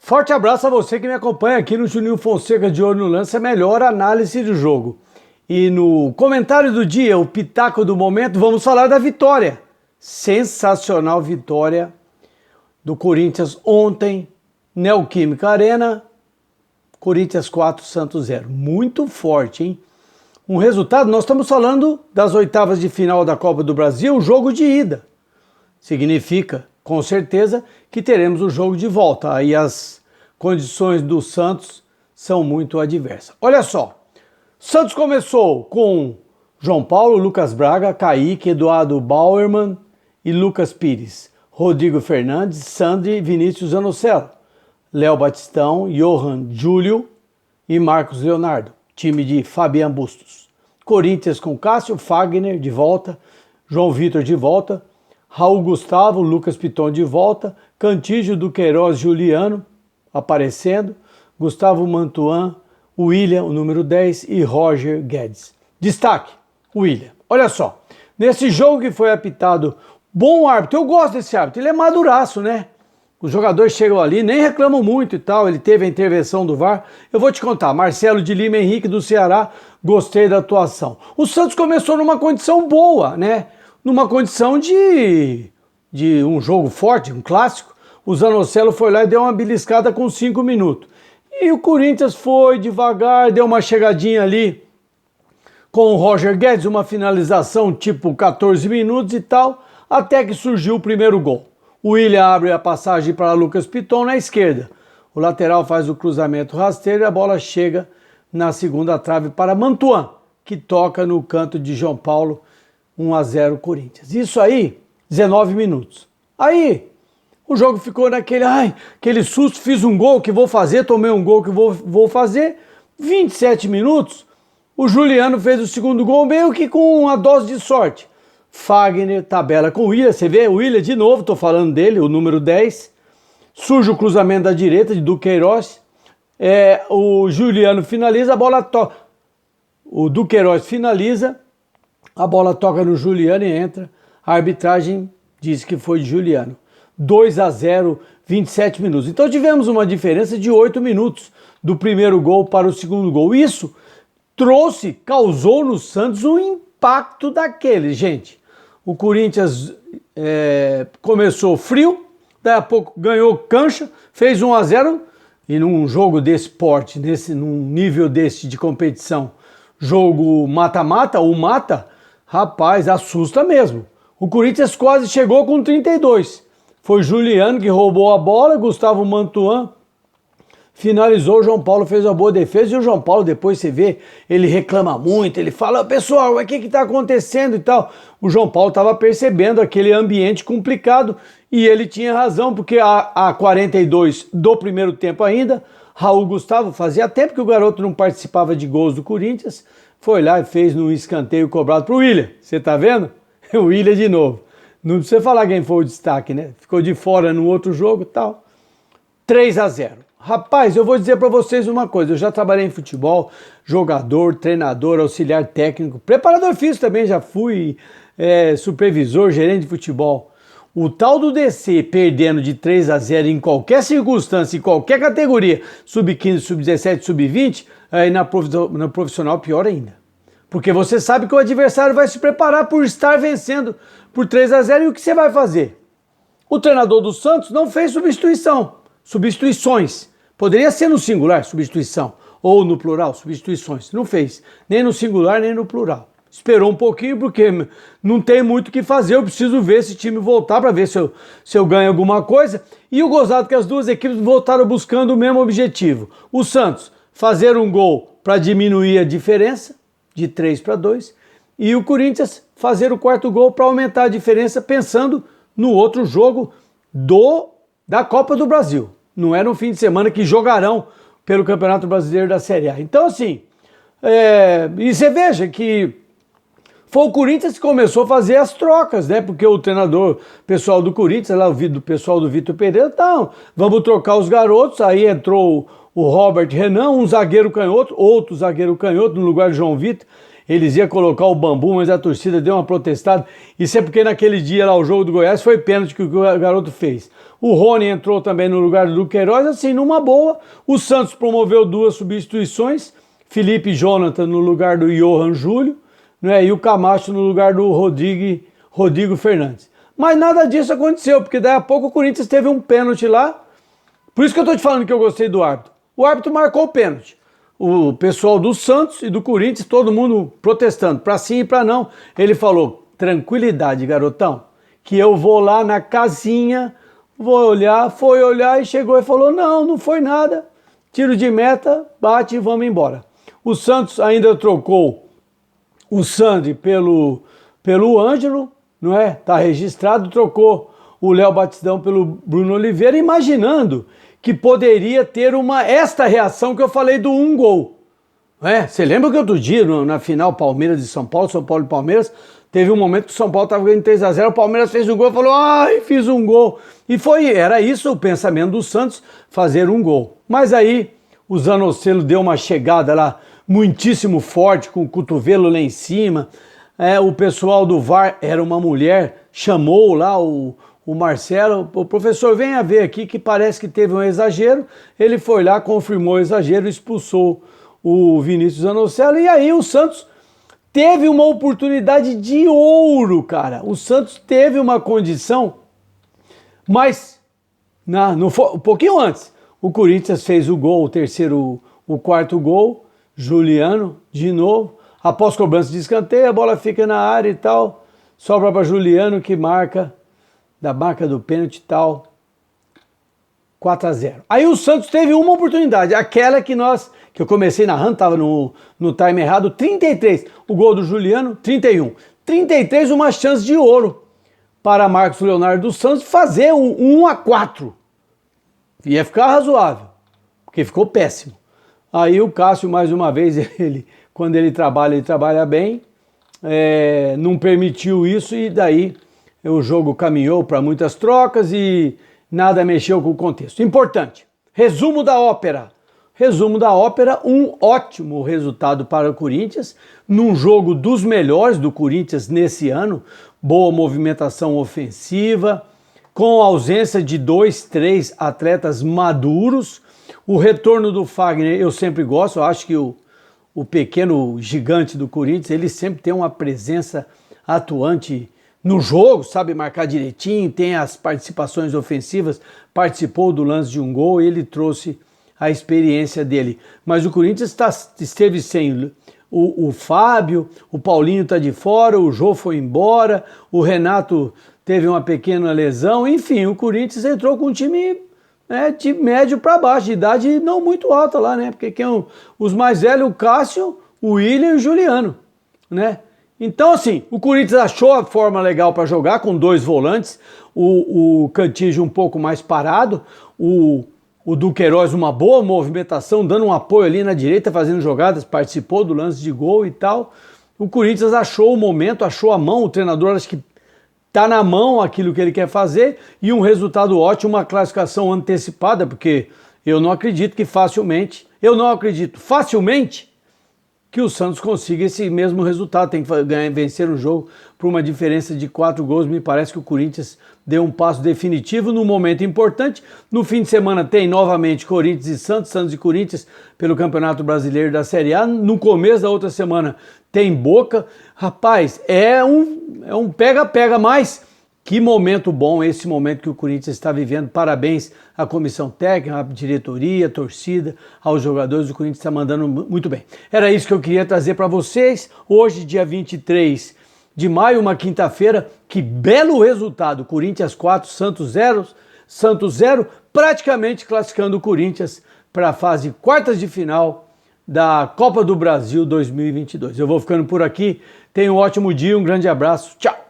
Forte abraço a você que me acompanha aqui no Juninho Fonseca de Olho no Lance, a melhor análise do jogo. E no comentário do dia, o pitaco do momento, vamos falar da vitória. Sensacional vitória do Corinthians ontem, Neoquímica Arena, Corinthians 4, Santos 0. Muito forte, hein? Um resultado, nós estamos falando das oitavas de final da Copa do Brasil, jogo de ida. Significa, com certeza, que teremos o jogo de volta. Aí as condições do Santos são muito adversas. Olha só, Santos começou com João Paulo, Lucas Braga, Kaique, Eduardo Bauerman e Lucas Pires, Rodrigo Fernandes, Sandri, Vinícius Anocelo, Léo Batistão, Johan Júlio e Marcos Leonardo. Time de Fabian Bustos. Corinthians com Cássio, Fagner de volta, João Vitor de volta, Raul Gustavo, Lucas Piton de volta, Cantígio, Duqueiroz, Juliano aparecendo, Gustavo Mantuan, William, o número 10, e Roger Guedes. Destaque, William. Olha só, nesse jogo que foi apitado, bom árbitro, eu gosto desse árbitro, ele é maduraço, né? Os jogadores chegam ali, nem reclamam muito e tal, ele teve a intervenção do VAR. Eu vou te contar, Marcelo de Lima, Henrique do Ceará, gostei da atuação. O Santos começou numa condição boa, né? Numa condição de um jogo forte, um clássico. O Zanocelo foi lá e deu uma beliscada com 5 minutos. E o Corinthians foi devagar, deu uma chegadinha ali com o Roger Guedes, uma finalização tipo 14 minutos e tal, até que surgiu o primeiro gol. O William abre a passagem para Lucas Piton na esquerda. O lateral faz o cruzamento rasteiro e a bola chega na segunda trave para Mantuan, que toca no canto de João Paulo, 1-0 Corinthians. Isso aí, 19 minutos. Aí, o jogo ficou naquele, aquele susto, fiz um gol que vou fazer, tomei um gol que vou fazer. 27 minutos, o Juliano fez o segundo gol meio que com uma dose de sorte. Fagner tabela com o William, você vê, o William de novo, tô falando dele, o número 10. Surge o cruzamento da direita de Duqueiroz. O Juliano finaliza, a bola toca. O Duqueiroz finaliza, a bola toca no Juliano e entra. A arbitragem diz que foi de Juliano. 2-0, 27 minutos. Então tivemos uma diferença de 8 minutos do primeiro gol para o segundo gol. Isso causou no Santos um impacto daquele, gente. O Corinthians começou frio, daí a pouco ganhou cancha, fez 1-0 e num jogo desse porte, num nível desse de competição, jogo mata-mata ou mata, rapaz, assusta mesmo. O Corinthians quase chegou com 32. Foi Juliano que roubou a bola, Gustavo Mantuan finalizou, o João Paulo fez uma boa defesa e o João Paulo depois você vê, ele reclama muito, ele fala, pessoal, o que está acontecendo e tal. O João Paulo estava percebendo aquele ambiente complicado e ele tinha razão, porque a 42 do primeiro tempo ainda, Raul Gustavo fazia tempo que o garoto não participava de gols do Corinthians, foi lá e fez no escanteio cobrado para o William, você tá vendo? O William de novo. Não precisa falar quem foi o destaque, né? Ficou de fora no outro jogo e tal. 3-0. Rapaz, eu vou dizer para vocês uma coisa, eu já trabalhei em futebol, jogador, treinador, auxiliar técnico, preparador físico também, já fui supervisor, gerente de futebol. O tal do DC perdendo de 3-0 em qualquer circunstância, em qualquer categoria, sub-15, sub-17, sub-20, aí na profissional pior ainda. Porque você sabe que o adversário vai se preparar por estar vencendo por 3-0 e o que você vai fazer? O treinador do Santos não fez substituições. Poderia ser no singular, substituição, ou no plural, substituições. Não fez, nem no singular, nem no plural. Esperou um pouquinho, porque não tem muito o que fazer, eu preciso ver esse time voltar para ver se eu ganho alguma coisa. E o gozado que as duas equipes voltaram buscando o mesmo objetivo. O Santos fazer um gol para diminuir a diferença, de 3-2, e o Corinthians fazer o quarto gol para aumentar a diferença, pensando no outro jogo da Copa do Brasil. Não é no fim de semana que jogarão pelo Campeonato Brasileiro da Série A. Então, assim, e você veja que foi o Corinthians que começou a fazer as trocas, né? Porque o treinador pessoal do Corinthians, lá o pessoal do Vitor Pereira, então, vamos trocar os garotos. Aí entrou o Robert Renan, um zagueiro canhoto, outro zagueiro canhoto no lugar de João Vitor. eles iam colocar o bambu, mas a torcida deu uma protestada. Isso é porque naquele dia lá, o jogo do Goiás, foi pênalti que o garoto fez. O Rony entrou também no lugar do Queiroz, assim, numa boa. O Santos promoveu 2 substituições, Felipe e Jonathan no lugar do Johan Júlio, né, e o Camacho no lugar do Rodrigo Fernandes. Mas nada disso aconteceu, porque daí a pouco o Corinthians teve um pênalti lá. Por isso que eu tô te falando que eu gostei do árbitro. O árbitro marcou o pênalti. O pessoal do Santos e do Corinthians, todo mundo protestando, para sim e para não. Ele falou, tranquilidade, garotão, que eu vou lá na casinha, vou olhar, foi olhar e chegou e falou, não foi nada, tiro de meta, bate e vamos embora. O Santos ainda trocou o Sandri pelo Ângelo, não é? Tá registrado, trocou o Léo Batistão pelo Bruno Oliveira, imaginando que poderia ter esta reação que eu falei do 1 gol. Você lembra que outro dia, na final Palmeiras e São Paulo e Palmeiras, teve um momento que o São Paulo estava ganhando 3-0, o Palmeiras fez um gol e falou, ai, fiz um gol. E era isso o pensamento do Santos, fazer um gol. Mas aí o Zanocelo deu uma chegada lá muitíssimo forte, com o cotovelo lá em cima. O pessoal do VAR, era uma mulher, chamou lá o Marcelo, o professor, venha ver aqui que parece que teve um exagero. Ele foi lá, confirmou o exagero, expulsou o Vinícius Zanocelo, e aí o Santos teve uma oportunidade de ouro, cara. O Santos teve uma condição, mas um pouquinho antes, o Corinthians fez o gol, o quarto gol, Juliano, de novo, após cobrança de escanteio, a bola fica na área e tal, sobra para Juliano, que marca do pênalti e tal, 4-0. Aí o Santos teve uma oportunidade, aquela que eu comecei narrando, estava no time errado, 33, o gol do Juliano, 31. 33, uma chance de ouro para Marcos Leonardo dos Santos fazer um 1-4. Ia ficar razoável, porque ficou péssimo. Aí o Cássio, mais uma vez, quando ele trabalha bem, não permitiu isso, e daí o jogo caminhou para muitas trocas e nada mexeu com o contexto. Importante, resumo da ópera, um ótimo resultado para o Corinthians, num jogo dos melhores do Corinthians nesse ano, boa movimentação ofensiva, com ausência de 2, 3 atletas maduros. O retorno do Fagner eu sempre gosto, eu acho que o pequeno gigante do Corinthians, ele sempre tem uma presença atuante no jogo, sabe marcar direitinho, tem as participações ofensivas, participou do lance de um gol, ele trouxe a experiência dele. Mas o Corinthians esteve sem o Fábio, o Paulinho está de fora, o Jô foi embora, o Renato teve uma pequena lesão, enfim, o Corinthians entrou com um time de médio para baixo, de idade não muito alta lá, né? Porque os mais velhos, o Cássio, o William e o Juliano, né? Então, assim, o Corinthians achou a forma legal para jogar com 2 volantes, o Cantillo um pouco mais parado, o Duqueiroz uma boa movimentação, dando um apoio ali na direita, fazendo jogadas, participou do lance de gol e tal. O Corinthians achou o momento, achou a mão, o treinador acho que está na mão aquilo que ele quer fazer, e um resultado ótimo, uma classificação antecipada, porque eu não acredito facilmente que o Santos consiga esse mesmo resultado, tem que vencer o jogo por uma diferença de 4 gols, me parece que o Corinthians deu um passo definitivo num momento importante. No fim de semana tem novamente Corinthians e Santos e Corinthians pelo Campeonato Brasileiro da Série A, no começo da outra semana tem Boca, rapaz, é um pega-pega, mas que momento bom esse momento que o Corinthians está vivendo. Parabéns à comissão técnica, à diretoria, à torcida, aos jogadores. O Corinthians está mandando muito bem. Era isso que eu queria trazer para vocês. Hoje, dia 23 de maio, uma quinta-feira. Que belo resultado. Corinthians 4, Santos 0, praticamente classificando o Corinthians para a fase quartas de final da Copa do Brasil 2022. Eu vou ficando por aqui. Tenha um ótimo dia, um grande abraço. Tchau!